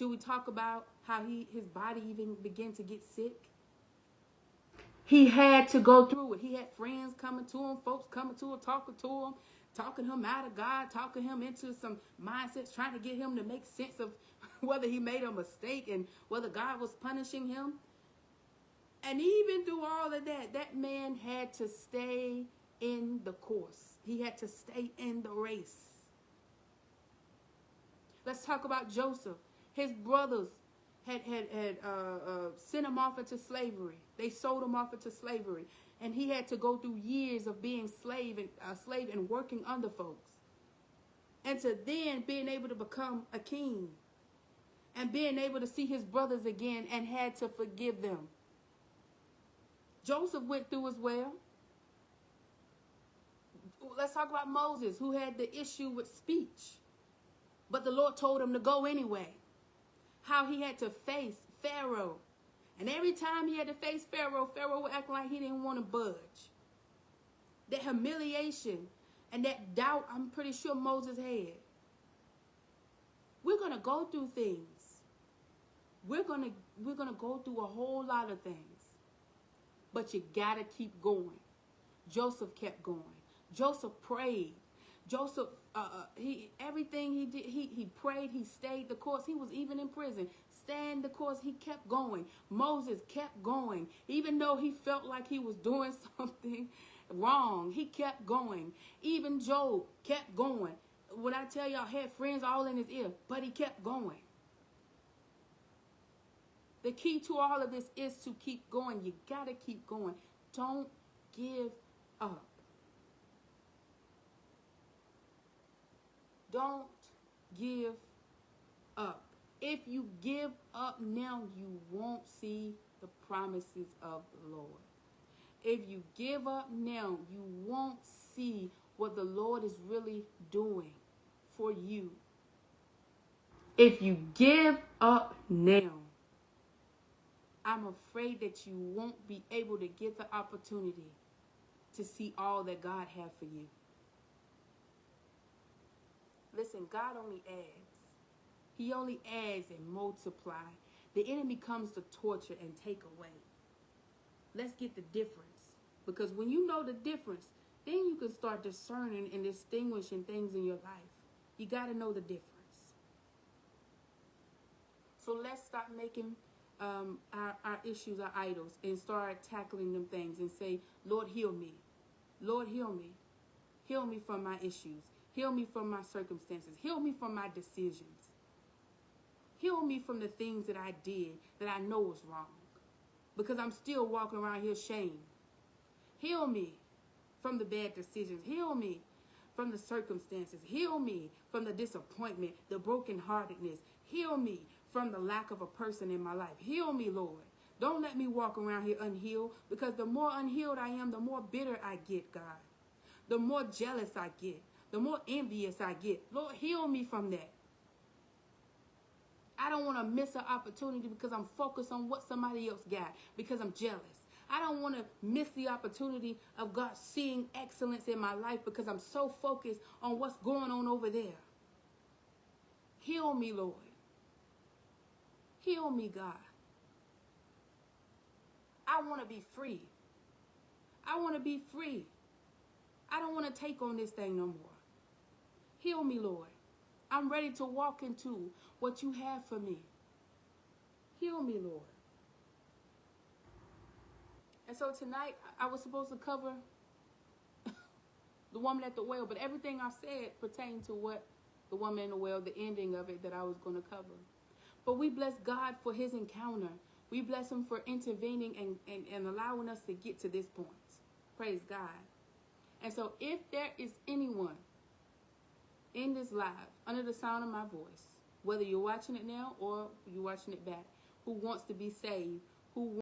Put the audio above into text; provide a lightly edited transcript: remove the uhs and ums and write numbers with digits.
Should we talk about how his body even began to get sick? He had to go through it. He had friends coming to him, folks coming to him, talking him out of God, talking him into some mindsets, trying to get him to make sense of whether he made a mistake and whether God was punishing him. And even through all of that, that man had to stay in the course. He had to stay in the race. Let's talk about Joseph. His brothers had sent him off into slavery. They sold him off into slavery. And he had to go through years of being slave and working under folks. And to then being able to become a king. And being able to see his brothers again and had to forgive them. Joseph went through as well. Let's talk about Moses, who had the issue with speech. But the Lord told him to go anyway. How he had to face Pharaoh. And every time he had to face Pharaoh, Pharaoh would act like he didn't want to budge. That humiliation and that doubt, I'm pretty sure Moses had. We're going to go through things. We're going to go through a whole lot of things. But you got to keep going. Joseph kept going. Joseph prayed. Joseph, everything he did, he prayed, he stayed the course. He was even in prison. Staying the course, he kept going. Moses kept going. Even though he felt like he was doing something wrong, he kept going. Even Job kept going. When I tell y'all, had friends all in his ear, but he kept going. The key to all of this is to keep going. You got to keep going. Don't give up. Don't give up. If you give up now, you won't see the promises of the Lord. If you give up now, you won't see what the Lord is really doing for you. If you give up now, I'm afraid that you won't be able to get the opportunity to see all that God has for you. Listen, God only adds. He only adds and multiplies. The enemy comes to torture and take away. Let's get the difference. Because when you know the difference, then you can start discerning and distinguishing things in your life. You got to know the difference. So let's stop making our issues our idols and start tackling them things and say, Lord, heal me. Lord, heal me. Heal me from my issues. Heal me from my circumstances. Heal me from my decisions. Heal me from the things that I did that I know was wrong. Because I'm still walking around here shamed. Heal me from the bad decisions. Heal me from the circumstances. Heal me from the disappointment, the brokenheartedness. Heal me from the lack of a person in my life. Heal me, Lord. Don't let me walk around here unhealed, because the more unhealed I am, the more bitter I get, God. The more jealous I get. The more envious I get. Lord, heal me from that. I don't want to miss an opportunity because I'm focused on what somebody else got, because I'm jealous. I don't want to miss the opportunity of God seeing excellence in my life because I'm so focused on what's going on over there. Heal me, Lord. Heal me, God. I want to be free. I want to be free. I don't want to take on this thing no more. Heal me, Lord. I'm ready to walk into what you have for me. Heal me, Lord. And so tonight, I was supposed to cover the woman at the well, but everything I said pertained to what the woman in the well, the ending of it that I was going to cover. But we bless God for his encounter. We bless him for intervening and allowing us to get to this point. Praise God. And so if there is anyone in this live, under the sound of my voice, whether you're watching it now or you're watching it back, who wants to be saved, who